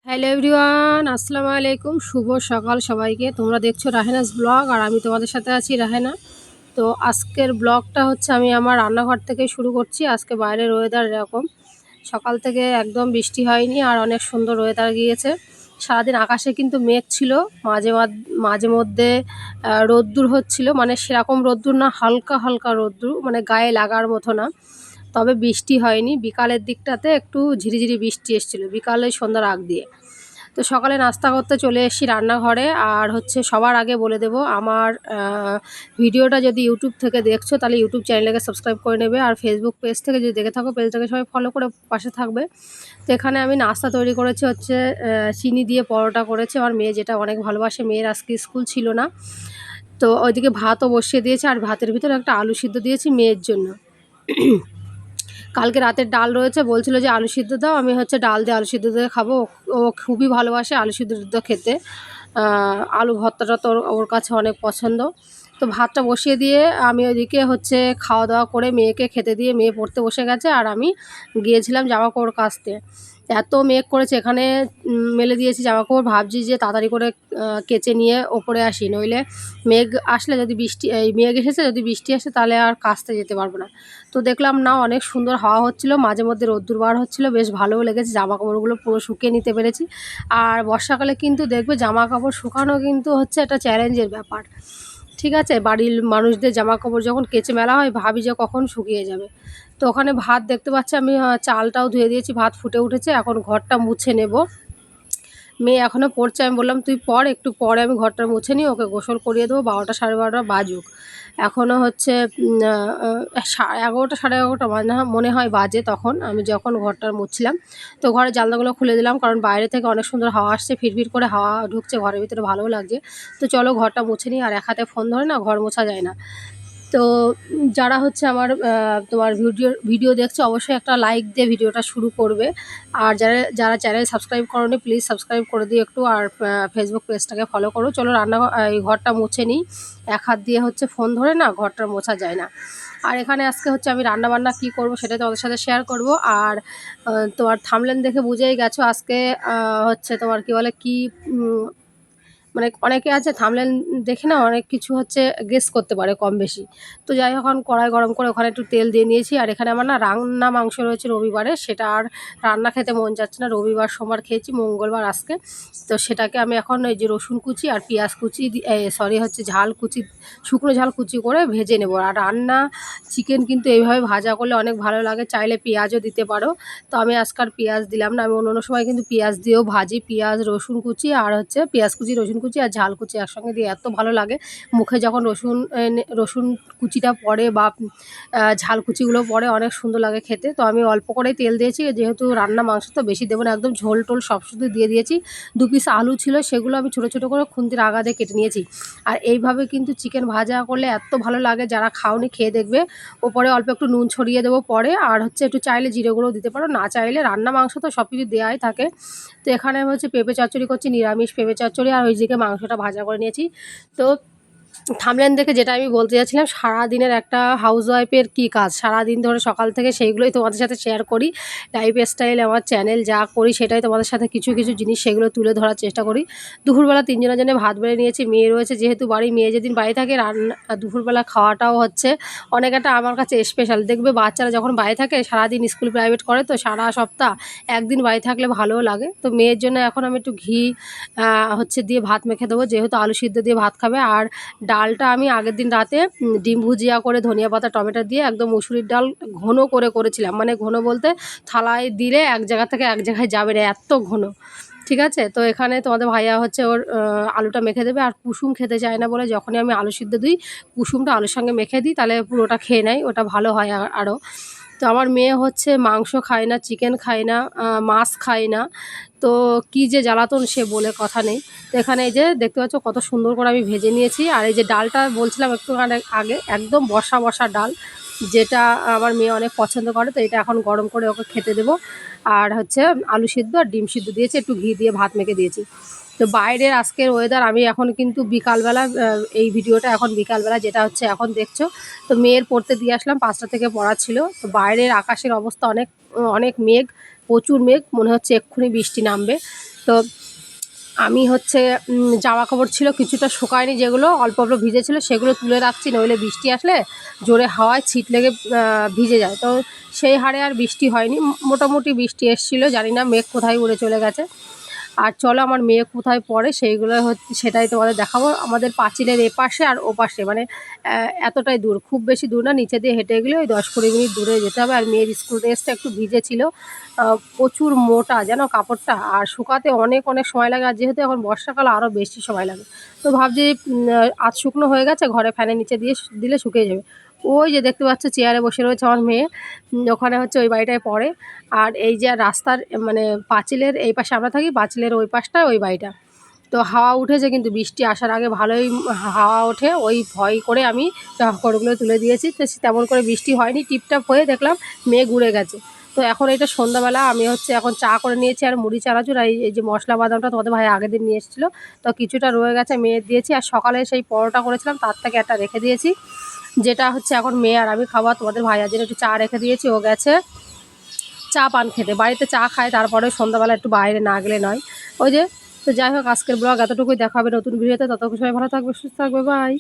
Hello everyone, আসসালামু আলাইকুম। শুভ সকাল সবাইকে। তোমরা দেখছো রাহেনাস ব্লগ আর আমি তোমাদের সাথে আছি রাহেনা। তো আজকের ব্লগটা হচ্ছে আমি আমার রান্নাঘর থেকে শুরু করছি। আজকে বাইরের ওয়েদার এরকম, সকাল থেকে একদম বৃষ্টি হয়নি আর অনেক সুন্দর ওয়েদার গিয়েছে। সারাদিন আকাশে কিন্তু মেঘ ছিল, মাঝে মধ্যে রোদ্দুর হচ্ছিল, মানে সেরকম রোদ্দুর না, হালকা হালকা রোদ্দুর, মানে গায়ে লাগার মতো না। তবে বৃষ্টি হয়নি। বিকালের দিকটাতে একটু ঝিরিঝিরি বৃষ্টি এসেছিলো, বিকালে সন্ধ্যার আগ দিয়ে। তো সকালে নাস্তা করতে চলে এসেছি রান্নাঘরে। আর হচ্ছে সবার আগে বলে দেব, আমার ভিডিওটা যদি ইউটিউব থেকে দেখছো তাহলে ইউটিউব চ্যানেলটাকে সাবস্ক্রাইব করে নেবে, আর ফেসবুক পেজ থেকে যদি দেখে থাকো পেজটাকে সবাই ফলো করে পাশে থাকবে। তো এখানে আমি নাস্তা তৈরি করেছি হচ্ছে চিনি দিয়ে পরোটা করেছে আমার মেয়ে, যেটা অনেক ভালোবাসে। মেয়ের আজকে স্কুল ছিল না, তো ওইদিকে ভাতও বসিয়ে দিয়েছে, আর ভাতের ভিতরে একটা আলু সিদ্ধ দিয়েছি মেয়ের জন্য। কালকে রাতের ডাল রয়েছে, বলছিল যে আলু সিদ্ধ দাও। আমি হচ্ছে ডাল দিয়ে আলু সিদ্ধ দিয়ে খাবো। ও খুবই ভালোবাসে আলু সিদ্ধ খেতে। আলু ভর্তাটা তো ওর কাছে অনেক পছন্দ। তো ভাতটা বসিয়ে দিয়ে আমি ওইদিকে হচ্ছে খাওয়া দাওয়া করে মেয়েকে খেতে দিয়ে মেয়ে পড়তে বসে গেছে, আর আমি গিয়েছিলাম জামাকাপড় কাচতে। এত মেঘ করেছে এখানে, মেলে দিয়েছি জামাকাপড়। ভাবছি যে তাড়াতাড়ি করে কেচে নিয়ে ওপরে আসি, নইলে মেঘ আসলে যদি মেঘ এসেছে, যদি বৃষ্টি আসে তাহলে আর কাচতে যেতে পারবো না। তো দেখলাম না, অনেক সুন্দর হাওয়া হচ্ছিল, মাঝে মধ্যে রোদ্দুর বার হচ্ছিল, বেশ ভালোও লেগেছে। জামা কাপড়গুলো পুরো শুকিয়ে নিতে পেরেছি। আর বর্ষাকালে কিন্তু দেখবে জামা কাপড় শুকানো কিন্তু হচ্ছে একটা চ্যালেঞ্জের ব্যাপার। ঠিক আছে, বাড়ির মানুষদের জামা কাপড় যখন কেচে মেলা হয় ভাবি যে কখন শুকিয়ে যাবে। তো ওখানে ভাত দেখতে পাচ্ছি আমি, চালটাও ধুয়ে দিয়েছি, ভাত ফুটে উঠেছে। এখন ঘরটা মুছে নেব। মেয়ে এখনও পড়ছে, আমি বললাম তুই পড়, একটু পরে আমি ঘরটা মুছে নিই, ওকে গোসল করিয়ে দেবো। 12টা 12:30 বাজুক। এখনও হচ্ছে 11টা 11:30 মনে হয় বাজে। তখন আমি যখন ঘরটা মুছছিলাম, তো ঘরের জানলাগুলো খুলে দিলাম, কারণ বাইরে থেকে অনেক সুন্দর হাওয়া আসছে, ফিরফির করে হাওয়া ঢুকছে ঘরের ভিতরে, ভালোও লাগছে। তো চলো ঘরটা মুছে নিই। আর এক হাতে ফোন ধরে না ঘর মোছা যায় না। তো যারা হচ্ছে আমার তোমার ভিডিও দেখছে অবশ্যই একটা লাইক দিয়ে ভিডিওটা শুরু করবে। আর যারা যারা চ্যানেল সাবস্ক্রাইব করোনি প্লিজ সাবস্ক্রাইব করে দিও একটু, আর ফেসবুক পেজটাকে ফলো করো। চলো এই ঘরটা মুছে নিই। এক হাত দিয়ে হচ্ছে ফোন ধরে না ঘরটা মোছা যায় না। আর এখানে আজকে হচ্ছে আমি রান্নাবান্না কী করব সেটা তোমাদের সাথে শেয়ার করব। আর তোমার থাম্বনেল দেখে বুঝেই গেছো আজকে হচ্ছে তোমার কী বলে কী, মানে অনেকে আছে থাম্বনেল দেখে না অনেক কিছু হচ্ছে গেস করতে পারে কম বেশি। তো যাই হোক, এখন কড়াই গরম করে ওখানে একটু তেল দিয়ে নিয়েছি। আর এখানে আমার না রান্না মাংস রয়েছে রবিবারে, সেটা আর রান্না খেতে মন যাচ্ছে না। রবিবার সোমবার খেয়েছি, মঙ্গলবার আজকে। তো সেটাকে আমি এখন এই যে রসুন কুচি আর পেঁয়াজ কুচি সরি হচ্ছে ঝাল কুচি, শুকনো ঝাল কুচি করে ভেজে নেব। আর চিকেন কিন্তু এইভাবে ভাজা করলে অনেক ভালো লাগে, চাইলে পেঁয়াজও দিতে পারো। তো আমি আজকাল পেঁয়াজ দিলাম না, আমি অন্য সময় কিন্তু পেঁয়াজ দিয়েও ভাজি। পেঁয়াজ রসুন কুচি আর হচ্ছে পেঁয়াজ কুচি রসুন কুচি আর ঝাল কুচি একসঙ্গে দিয়ে এত ভালো লাগে মুখে যখন রসুন কুচিটা পড়ে বা ঝাল কুচিগুলো পড়ে, অনেক সুন্দর লাগে খেতে। তো আমি অল্প করেই তেল দিয়েছি, যেহেতু রান্না মাংস তো বেশি দেবো না, একদম ঝোল টোল সব শুধু দিয়ে দিয়েছি। 2 পিস আলু ছিল, সেগুলো আমি ছোটো ছোটো করে খুন্তির আগা দিয়ে কেটে নিয়েছি। আর এইভাবে কিন্তু চিকেন ভাজা করলে এত ভালো লাগে, যারা খাওনি খেয়ে দেখবে। ওপরে অল্প একটু নুন ছড়িয়ে দেবো পরে, আর হচ্ছে একটু চাইলে জিরে গুঁড়ো দিতে পারো, না চাইলে রান্না মাংস তো সব কিছু দেওয়াই থাকে। তো এখানে আমি হচ্ছে পেঁপে চচ্চড়ি করছি, নিরামিষ পেঁপে চচ্চড়ি, আর ওইদিকে মাংসটা ভাজা করে নিয়েছি। তো থাম্বনেল দেখে যেটা আমি বলতে যাচ্ছিলাম, সারাদিনের একটা হাউসওয়াইফের কী কাজ, সারাদিন ধরে সকাল থেকে সেইগুলোই তোমাদের সাথে শেয়ার করি। লাইফস্টাইল আমার চ্যানেল, যা করি সেটাই তোমাদের সাথে কিছু কিছু জিনিস সেগুলো তুলে ধরার চেষ্টা করি। দুপুরবেলা 3 জনের জন্য ভাত বেড়ে নিয়েছি। মেয়ে রয়েছে যেহেতু বাড়ি, মেয়ে যেদিন বাড়ি থাকে দুপুরবেলা খাওয়াটাও হচ্ছে অনেক একটা আমার কাছে স্পেশাল। দেখবে বাচ্চারা যখন বাড়ি থাকে সারাদিন স্কুল প্রাইভেট করে, তো সারা সপ্তাহ একদিন বাড়ি থাকলে ভালোও লাগে। তো মেয়ের জন্য এখন আমি একটু ঘি হচ্ছে দিয়ে ভাত মেখে দেবো, যেহেতু আলু সিদ্ধ দিয়ে ভাত খাবে। আর ডালটা আমি আগের দিন রাতে ডিম ভুজিয়া করে ধনিয়া পাতা টমেটো দিয়ে একদম মুসুরির ডাল ঘন করে করেছিলাম, মানে ঘন বলতে থালায় দিলে এক জায়গা থেকে এক জায়গায় যাবে না, এত ঘন। ঠিক আছে, তো এখানে তোমাদের ভাইয়া হচ্ছে ওর আলুটা মেখে দেবে। আর কুসুম খেতে চায় না বলে যখনই আমি আলু সিদ্ধ দিই কুসুমটা আলুর সঙ্গে মেখে দিই, তাহলে পুরোটা খেয়ে নেয়, ওটা ভালো হয় আরও। তো আমার মেয়ে হচ্ছে মাংস খায় না, চিকেন খায় না, মাছ খায় না। তো কী যে জ্বালাতন সে বলে কথা নেই। তো এখানে এই যে দেখতে পাচ্ছ কত সুন্দর করে আমি ভেজে নিয়েছি। আর এই যে ডালটা বলছিলাম একটুখানি আগে, একদম বসা বসা ডাল, যেটা আমার মেয়ে অনেক পছন্দ করে। তো এটা এখন গরম করে ওকে খেতে দেবো। আর হচ্ছে আলু সিদ্ধ আর ডিম সিদ্ধ দিয়েছি, একটু ঘি দিয়ে ভাত মেখে দিয়েছি। তো বাইরের আজকের ওয়েদার, আমি এখন কিন্তু বিকালবেলা এই ভিডিওটা এখন বিকালবেলা যেটা হচ্ছে এখন দেখছো। তো মেয়ের পড়তে দিয়ে আসলাম, 5টা থেকে পড়া ছিল। তো বাইরের আকাশের অবস্থা অনেক অনেক মেঘ, প্রচুর মেঘ, মনে হচ্ছে এক্ষুনি বৃষ্টি নামবে। তো আমি হচ্ছে জামা কাপড় ছিল কিছুটা শুকায়নি, যেগুলো অল্প অল্প ভিজে ছিল সেগুলো তুলে রাখছি, নইলে বৃষ্টি আসলে জোরে হাওয়ায় ছিট লেগে ভিজে যায়। তো সেই হারে আর বৃষ্টি হয়নি, মোটামুটি বৃষ্টি এসেছিলো, জানি না মেঘ কোথায় উড়ে চলে গেছে। আর চলো আমার মেয়ে কোথায় পড়ে সেইগুলো সেটাই তোমাদের দেখাবো। আমাদের পাঁচিলের এপাশে আর ওপাশে, মানে এতটাই দূর, খুব বেশি দূর না, নিচে দিয়ে হেঁটে গেলে ওই 10-20 মিনিট দূরে যেতে হবে। আর মেয়ের স্কুল ড্রেসটা একটু ভিজে ছিল, প্রচুর মোটা যেন কাপড়টা, আর শুকাতে অনেক অনেক সময় লাগে, আর যেহেতু এখন বর্ষাকাল আরও বেশি সময় লাগে। তো ভাবছি আধ শুকনো হয়ে গেছে, ঘরে ফ্যানের নিচে দিয়ে দিলে শুকিয়ে যাবে। ওই যে দেখতে পাচ্ছ চেয়ারে বসে রয়েছে আমার মেয়ে, ওখানে হচ্ছে ওই বাড়িটায় পড়ে। আর এই যে রাস্তার মানে পাঁচিলের এই পাশে আমরা থাকি, পাঁচিলের ওই পাশটায় ওই বাড়িটা। তো হাওয়া উঠেছে, কিন্তু বৃষ্টি আসার আগে ভালোই হাওয়া ওঠে, ওই ভয় করে আমি জামাকাপড়গুলো তুলে দিয়েছি। তো তেমন করে বৃষ্টি হয়নি, টিপটাপ হয়ে দেখলাম মেঘ উড়ে গেছে। তো এখন এটা সন্ধ্যাবেলা, আমি হচ্ছে এখন চা করে নিয়েছি আর মুড়ি চানাচুর, আর এই যে মশলা বাদামটা তোমাদের ভাই আগের দিন নিয়ে এসেছিলো, তো কিছুটা রয়ে গেছে মেয়ের দিয়েছি। আর সকালে সেই পরোটা করেছিলাম তার থেকে একটা রেখে দিয়েছি, যেটা হচ্ছে এখন মেয়ে আর আমি খাওয়া। তোমাদের ভাইয়ার জন্য একটু চা রেখে দিয়েছি, ও গেছে চা পান খেতে, বাড়িতে চা খায়, তারপরে সন্ধ্যাবেলা একটু বাইরে না গেলে নয়। ওই যে, তো যাই হোক আজকের ব্লগ এতটুকুই, দেখা হবে নতুন ভিডিওতে। ততক্ষণ সবাই ভালো থাকবে, সুস্থ থাকবে, বাই।